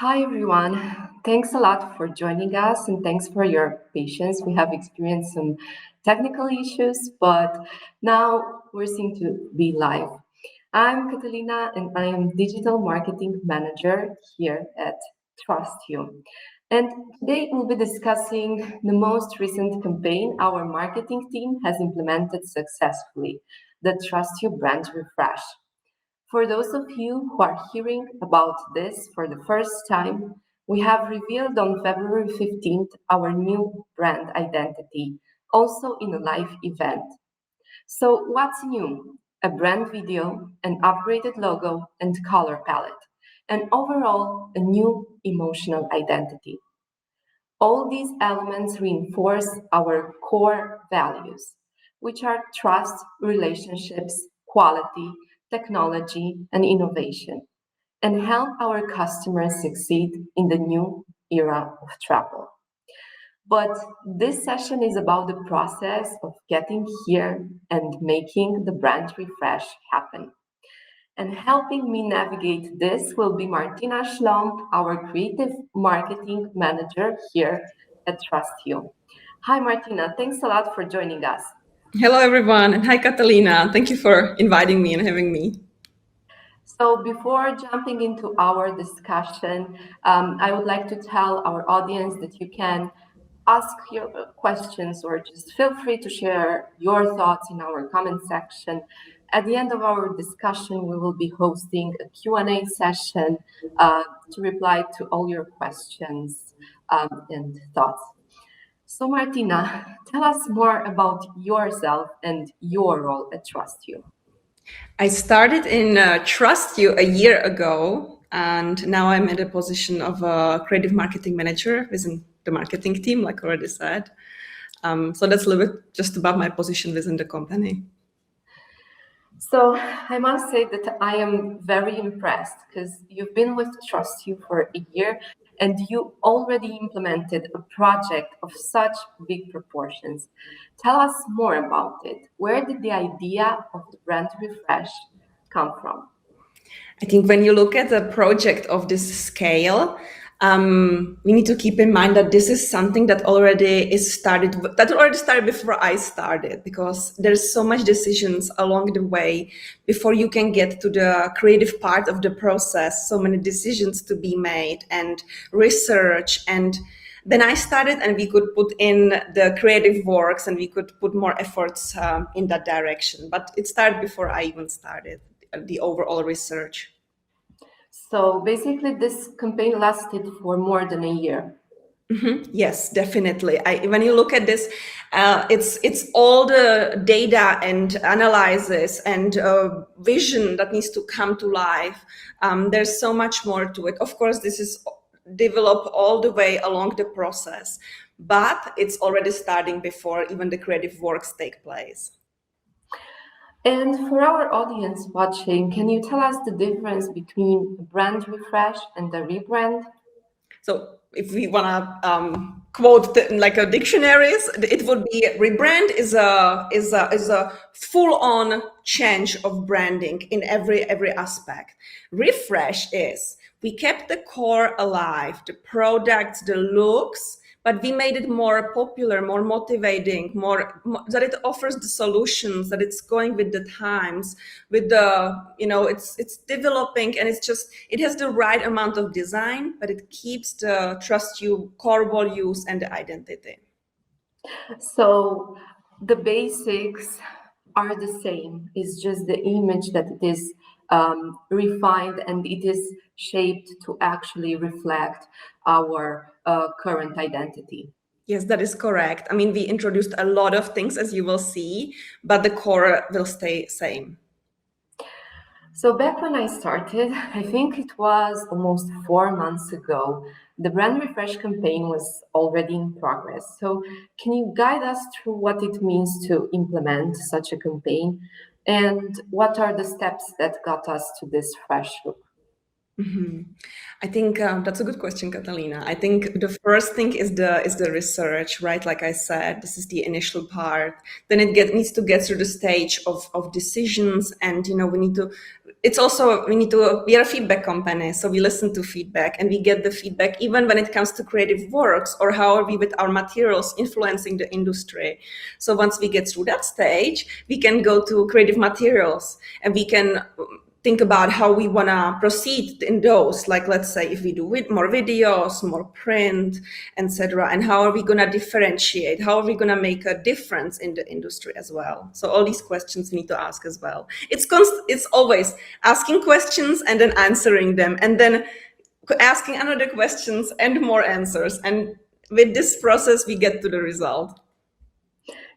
Hi, everyone. Thanks a lot for joining us and thanks for your patience. We have experienced some technical issues, but now we're seem to be live. I'm Catalina and I am Digital Marketing Manager here at TrustYou. And today we'll be discussing the most recent campaign our marketing team has implemented successfully, the TrustYou brand refresh. For those of you who are hearing about this for the first time, we have revealed on February 15th our new brand identity, also in a live event. So, what's new? A brand video, an upgraded logo and color palette, and overall, a new emotional identity. All these elements reinforce our core values, which are trust, relationships, quality, technology, and innovation, and help our customers succeed in the new era of travel. But this session is about the process of getting here and making the brand refresh happen. And helping me navigate this will be Martina Schloemp, our creative marketing manager here at TrustYou. Hi, Martina. Thanks a lot for joining us. Hello, everyone, and hi, Catalina. Thank you for inviting me and having me. So before jumping into our discussion, I would like to tell our audience that you can ask your questions or just feel free to share your thoughts in our comment section. At the end of our discussion, we will be hosting a Q&A session to reply to all your questions and thoughts. So Martina, tell us more about yourself and your role at TrustYou. I started in TrustYou a year ago, and now I'm in the position of a creative marketing manager within the marketing team, like I already said. So that's a little bit just about my position within the company. So I must say that I am very impressed because you've been with TrustYou for a year and you already implemented a project of such big proportions. Tell us more about it. Where did the idea of the brand refresh come from? I think when you look at a project of this scale, we need to keep in mind that this is something that already started before I started, because there's so much decisions along the way before you can get to the creative part of the process, so many decisions to be made and research. And then I started and we could put in the creative works and we could put more efforts in that direction. But it started before I even started the overall research. So basically, this campaign lasted for more than a year. Yes, definitely. When you look at this, it's all the data and analysis and vision that needs to come to life. There's so much more to it. Of course, this is developed all the way along the process, but it's already starting before even the creative works take place. And for our audience watching, can you tell us the difference between a brand refresh and a rebrand? So if we want to quote like a dictionaries, it would be rebrand is a full on change of branding in every aspect. Refresh is we kept the core alive, the products, the looks, but we made it more popular, more motivating, more that it offers the solutions, that it's going with the times, with the it's developing, and it has the right amount of design, but it keeps the trust you core values and the identity. So the basics are the same. It's just the image that it is refined and it is shaped to actually reflect our current identity. Yes, that is correct. I mean, we introduced a lot of things, as you will see, but the core will stay same. So back when I started, I think it was almost 4 months ago, the brand refresh campaign was already in progress. So can you guide us through what it means to implement such a campaign and what are the steps that got us to this fresh look? I think that's a good question, Catalina. I think the first thing is the research, right? Like I said, this is the initial part. Then needs to get through the stage of decisions, and we need to. It's also we are a feedback company, so we listen to feedback and we get the feedback even when it comes to creative works or how are we with our materials influencing the industry. So once we get through that stage, we can go to creative materials and we can think about how we want to proceed in those, like let's say if we do with more videos, more print, etc., and how are we going to differentiate, how are we going to make a difference in the industry as well. So all these questions we need to ask as well. It's always asking questions and then answering them and then asking another questions and more answers, and with this process we get to the result.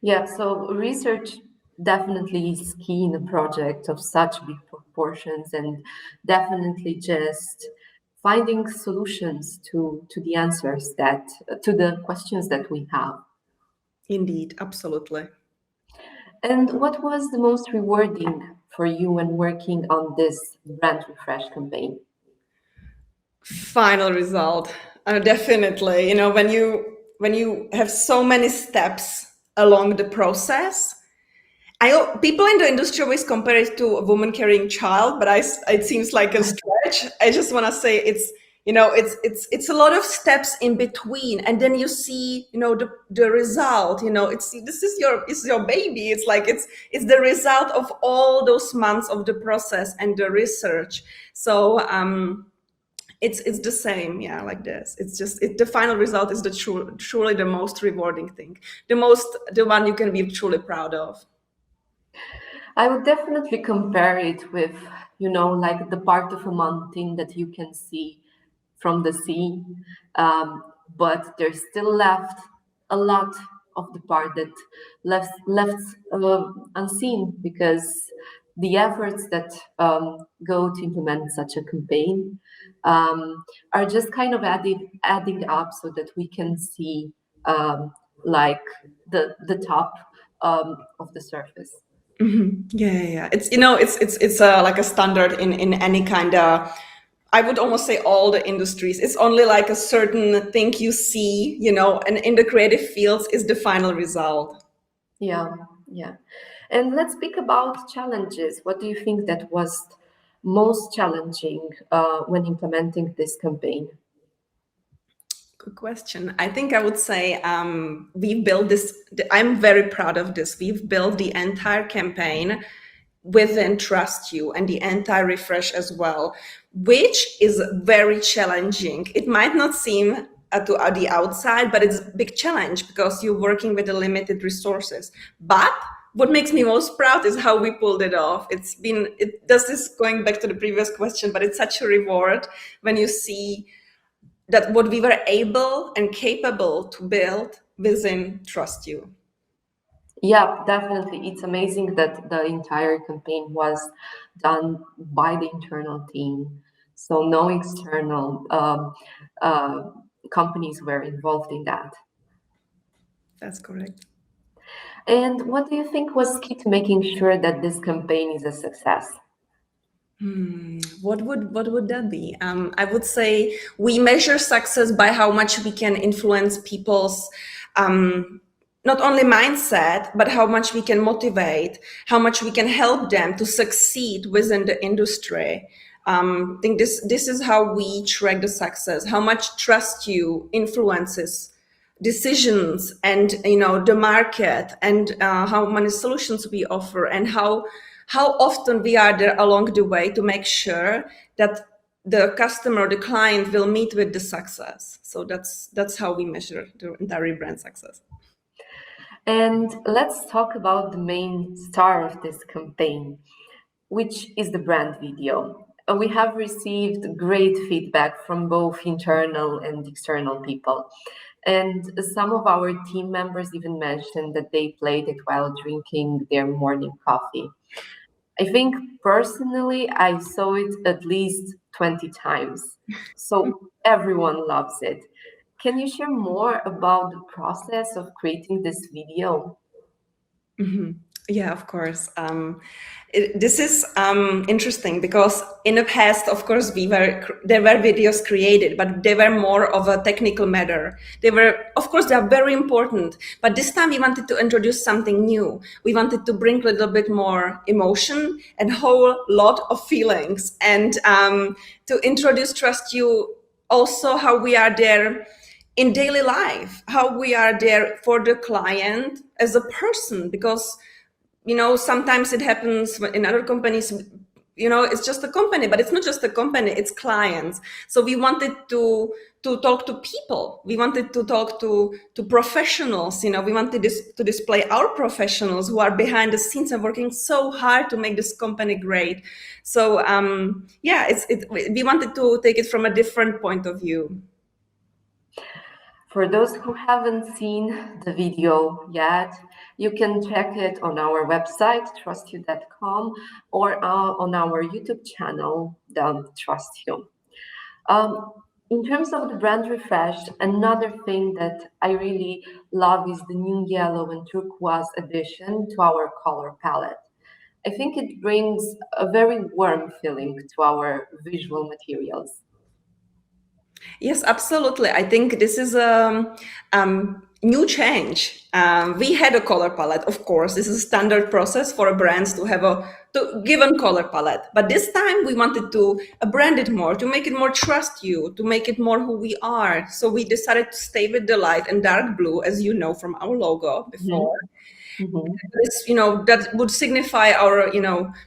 Yeah, so research definitely is key in a project of such big proportions, and definitely just finding solutions to the answers to the questions that we have. Indeed, absolutely. And what was the most rewarding for you when working on this brand refresh campaign? Final result, definitely. When you have so many steps along the process, people in the industry always compare it to a woman carrying child, but it seems like a stretch. I just want to say it's a lot of steps in between, and then you see the result. It's your baby. It's like it's the result of all those months of the process and the research. So it's the same, yeah, like this. It's just the final result is truly the most rewarding thing, the one you can be truly proud of. I would definitely compare it with, like the part of a mountain that you can see from the sea, but there's still left a lot of the part that left unseen, because the efforts that go to implement such a campaign are just kind of adding up so that we can see like the top of the surface. Yeah. It's like a standard in any kind of, I would almost say all the industries. It's only like a certain thing you see, and in the creative fields is the final result. Yeah, yeah. And let's speak about challenges. What do you think that was most challenging when implementing this campaign? Good question. I think I would say we built this. I'm very proud of this. We've built the entire campaign within TrustYou and the entire refresh as well, which is very challenging. It might not seem to the outside, but it's a big challenge because you're working with the limited resources. But what makes me most proud is how we pulled it off. It does this going back to the previous question, but it's such a reward when you see that what we were able and capable to build within TrustYou. Yeah, definitely. It's amazing that the entire campaign was done by the internal team. So no external companies were involved in that. That's correct. And what do you think was key to making sure that this campaign is a success? What would that be? I would say we measure success by how much we can influence people's not only mindset, but how much we can motivate, how much we can help them to succeed within the industry. I think this is how we track the success. How much TrustYou influences decisions and the market, and how many solutions we offer, and how often we are there along the way to make sure that the customer, the client, will meet with the success. So that's how we measure the entire brand success. And let's talk about the main star of this campaign, which is the brand video. We have received great feedback from both internal and external people. And some of our team members even mentioned that they played it while drinking their morning coffee. I think personally, I saw it at least 20 times. So everyone loves it. Can you share more about the process of creating this video? Yeah, of course. This is interesting because in the past, of course, there were videos created, but they were more of a technical matter. They were, of course, they are very important. But this time, we wanted to introduce something new. We wanted to bring a little bit more emotion and whole lot of feelings, and to introduce Trust You also how we are there in daily life, how we are there for the client as a person, because sometimes it happens in other companies, it's just a company, but it's not just a company, it's clients. So we wanted to talk to people, we wanted to talk to professionals, we wanted to display our professionals who are behind the scenes and working so hard to make this company great. So yeah, we wanted to take it from a different point of view. For those who haven't seen the video yet, you can check it on our website, TrustYou.com, or on our YouTube channel, TrustYou. Um, in terms of the brand refresh, another thing that I really love is the new yellow and turquoise addition to our color palette. I think it brings a very warm feeling to our visual materials. Yes, absolutely. I think this is a new change. We had a color palette, of course. This is a standard process for a brands to have a given color palette. But this time we wanted to brand it more, to make it more trust you, to make it more who we are. So we decided to stay with the light and dark blue, as you know from our logo before. Mm-hmm. This, that would signify our,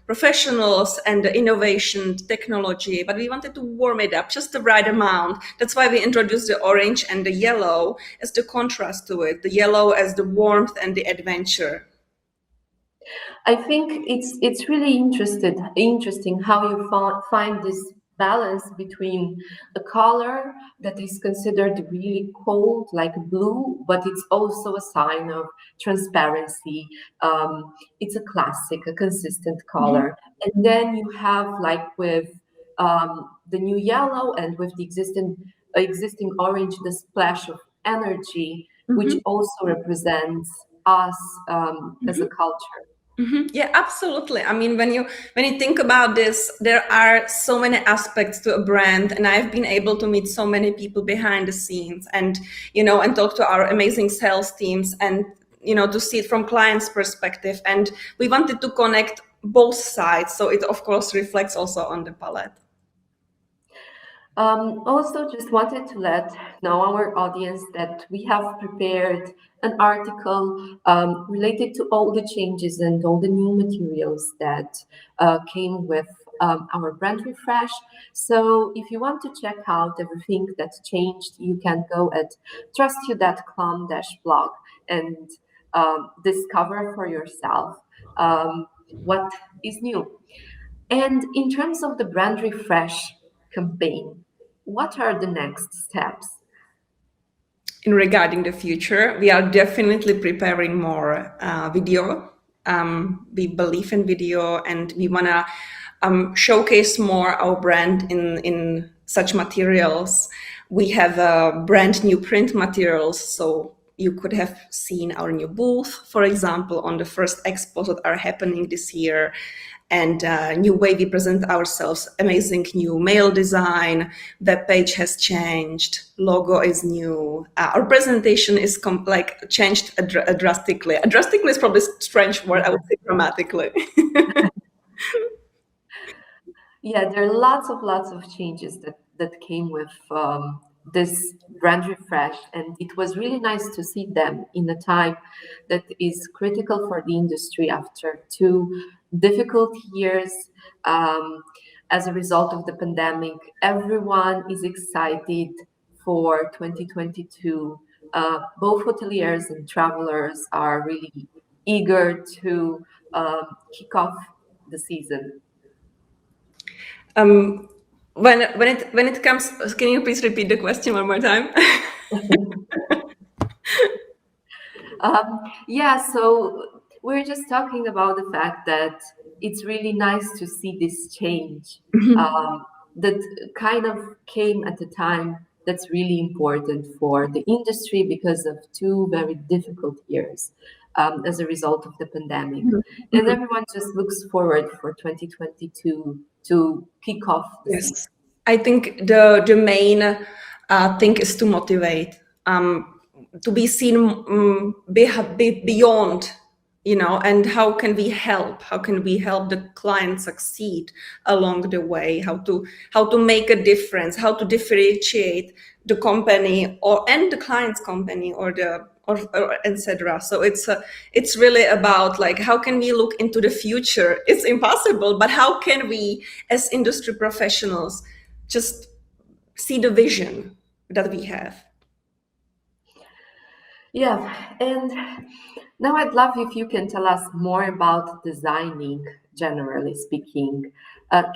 professionals and the innovation technology, but we wanted to warm it up just the right amount. That's why we introduced the orange and the yellow as the contrast to it, the yellow as the warmth and the adventure. I think it's really interesting how you find this balance between a color that is considered really cold, like blue, but it's also a sign of transparency. It's a classic, a consistent color, and then you have like with the new yellow and with the existing orange, the splash of energy, which also represents us as a culture. Yeah, absolutely. I mean, when you think about this, there are so many aspects to a brand, and I've been able to meet so many people behind the scenes, and and talk to our amazing sales teams, and to see it from clients' perspective. And we wanted to connect both sides, so it of course reflects also on the palette. Also, just wanted to let know our audience that we have prepared an article related to all the changes and all the new materials that came with our brand refresh. So if you want to check out everything that's changed, you can go at trustyou.com-blog and discover for yourself what is new. And in terms of the brand refresh campaign, what are the next steps? In regarding the future, we are definitely preparing more video. We believe in video, and we want to showcase more our brand in such materials. We have brand new print materials, so you could have seen our new booth, for example, on the first expos that are happening this year, and new way we present ourselves, amazing new mail design, web page has changed, logo is new, our presentation is changed drastically. Drastically is probably a strange word, I would say dramatically. Yeah, there are lots of changes that came with this brand refresh, and it was really nice to see them in a time that is critical for the industry after 2 difficult years as a result of the pandemic. Everyone is excited for 2022. Both hoteliers and travelers are really eager to kick off the season. When it comes, can you please repeat the question one more time? Yeah, so we're just talking about the fact that it's really nice to see this change that kind of came at a time that's really important for the industry because of 2 very difficult years. as a result of the pandemic. And everyone just looks forward for 2022 to kick off the season. Yes, I think the main thing is to motivate, to be seen beyond, and how can we help? How can we help the client succeed along the way? How to make a difference? How to differentiate the company and the client's company or etc. So it's really about like how can we look into the future? It's impossible, but how can we as industry professionals just see the vision that we have? Yeah, and now I'd love if you can tell us more about designing, generally speaking.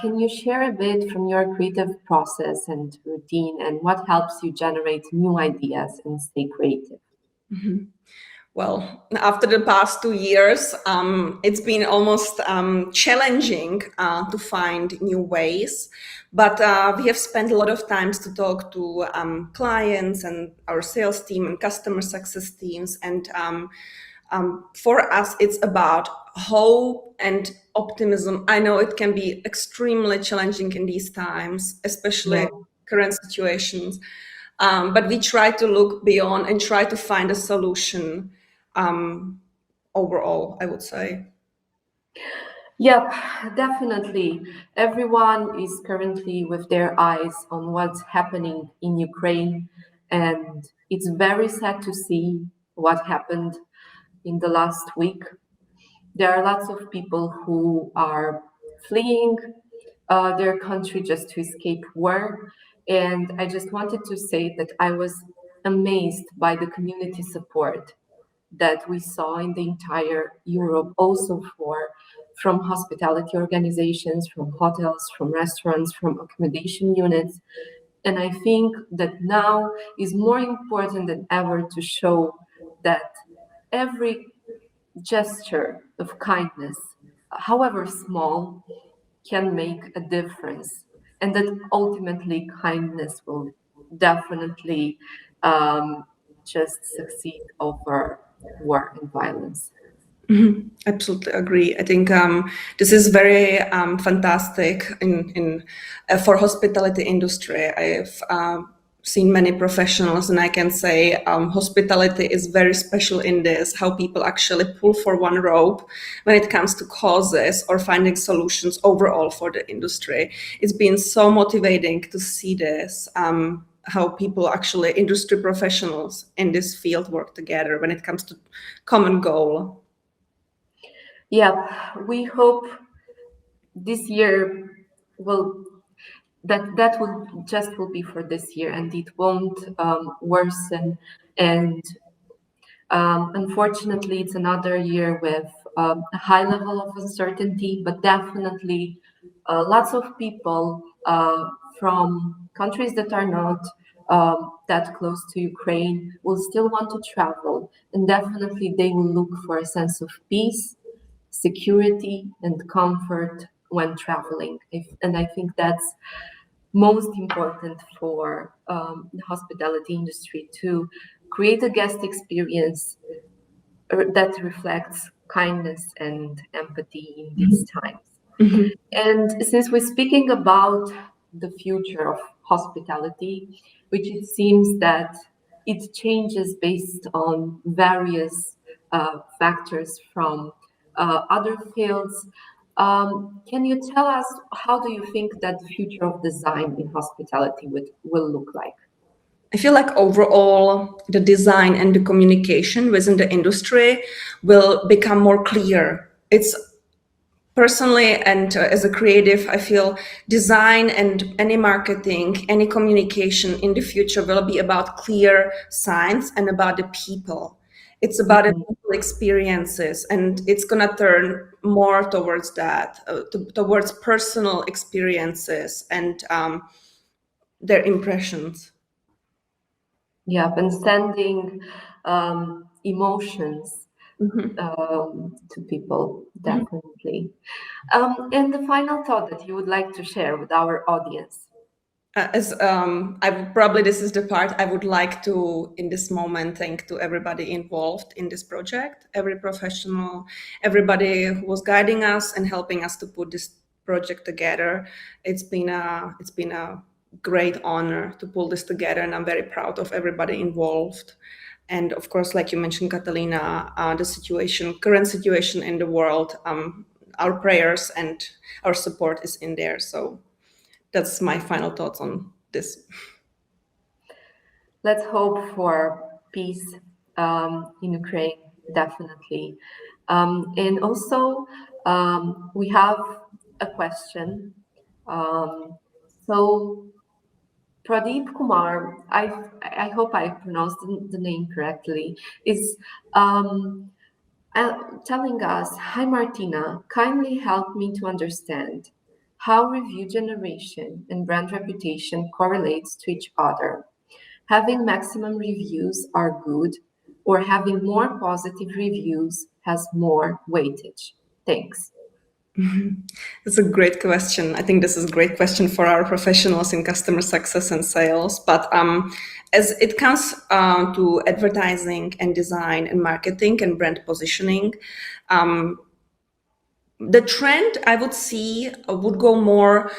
Can you share a bit from your creative process and routine and what helps you generate new ideas and stay creative? Well, after the past 2 years, it's been almost challenging to find new ways. But we have spent a lot of times to talk to clients and our sales team and customer success teams. And for us, it's about hope and optimism. I know it can be extremely challenging in these times, especially Yeah. current situations. But we try to look beyond and try to find a solution overall, I would say. Yep, definitely. Everyone is currently with their eyes on what's happening in Ukraine, and it's very sad to see what happened in the last week. There are lots of people who are fleeing their country just to escape war. And I just wanted to say that I was amazed by the community support that we saw in the entire Europe, also from hospitality organizations, from hotels, from restaurants, from accommodation units. And I think that now is more important than ever to show that every gesture of kindness, however small, can make a difference. And that ultimately kindness will definitely just succeed over war and violence. Absolutely agree. I think this is very fantastic in for hospitality industry. I've seen many professionals, and I can say hospitality is very special in this. How people actually pull for one rope when it comes to causes or finding solutions overall for the industry. It's been so motivating to see this. How people actually, industry professionals in this field, work together when it comes to common goal. Yeah, we hope this year will that will be for this year, and it won't worsen. And unfortunately, it's another year with a high level of uncertainty, but definitely lots of people from countries that are not that close to Ukraine will still want to travel, and definitely they will look for a sense of peace, security, and comfort when traveling. And I think that's most important for the hospitality industry, to create a guest experience that reflects kindness and empathy in these times. And since we're speaking about the future of hospitality, which it seems that it changes based on various factors from other fields, can you tell us how do you think that the future of design in hospitality will look like? I feel like overall the design and the communication within the industry will become more clear. It's personally and as a creative, I feel design and any marketing, any communication in the future will be about clear signs and about the people. It's about the people experiences, and it's going to turn more towards that, towards personal experiences and their impressions. Yeah, and sending emotions to people, definitely. And the final thought that you would like to share with our audience? This is the part I would like to, in this moment, thank to everybody involved in this project, every professional, everybody who was guiding us and helping us to put this project together. It's been a great honor to pull this together, and I'm very proud of everybody involved. And of course, like you mentioned, Catalina, the current situation in the world, our prayers and our support is in there. So that's my final thoughts on this. Let's hope for peace in Ukraine, definitely. And also, we have a question. So, Pradeep Kumar, I hope I pronounced the name correctly, is telling us, "Hi Martina, kindly help me to understand how review generation and brand reputation correlates to each other. Having maximum reviews are good, or having more positive reviews has more weightage? Thanks." That's a great question. I think this is a great question for our professionals in customer success and sales. But as it comes to advertising and design and marketing and brand positioning, the trend I would see would go more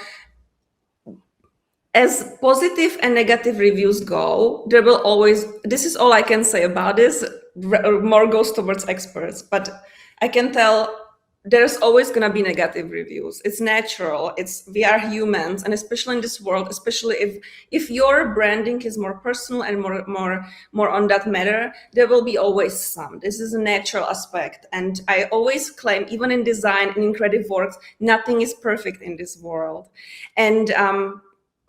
as positive and negative reviews go. There will always, this is all I can say about this, more goes towards experts, but I can tell there's always going to be negative reviews. It's natural. We are humans, and especially in this world, especially if your branding is more personal and more on that matter, there will be always some. This is a natural aspect, and I always claim, even in design and in creative works, nothing is perfect in this world, and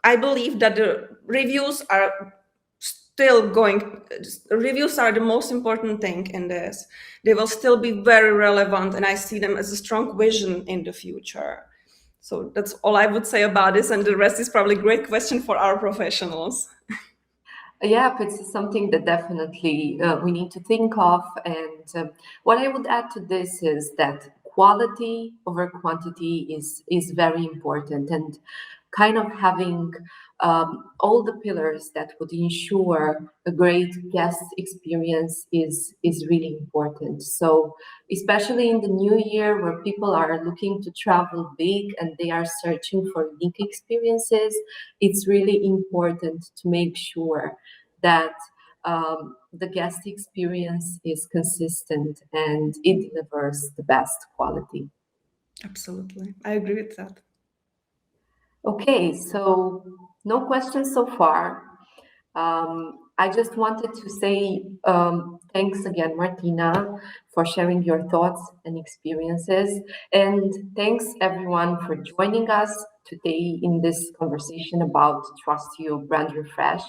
I believe that the reviews are still going. Reviews are the most important thing in this. They will still be very relevant, and I see them as a strong vision in the future. So that's all I would say about this, and the rest is probably a great question for our professionals. Yeah, it's something that definitely we need to think of. And what I would add to this is that quality over quantity is very important, and kind of having all the pillars that would ensure a great guest experience is really important. So especially in the new year, where people are looking to travel big and they are searching for unique experiences, it's really important to make sure that the guest experience is consistent and it delivers the best quality. Absolutely, I agree with that. Okay, so no questions so far. I just wanted to say thanks again, Martina, for sharing your thoughts and experiences. And thanks everyone for joining us today in this conversation about TrustYou brand refresh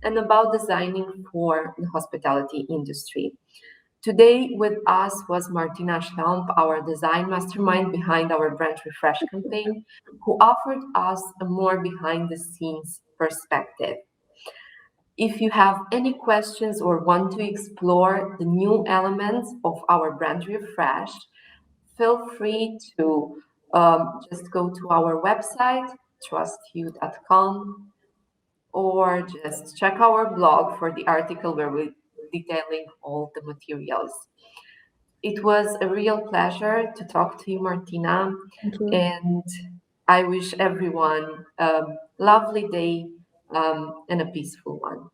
and about designing for the hospitality industry. Today with us was Martina Schloemp, our design mastermind behind our brand refresh campaign, who offered us a more behind the scenes perspective. If you have any questions or want to explore the new elements of our brand refresh, feel free to just go to our website, TrustYou.com, or just check our blog for the article where we're detailing all the materials. It was a real pleasure to talk to you, Martina, Thank you. and I wish everyone a lovely day and a peaceful one.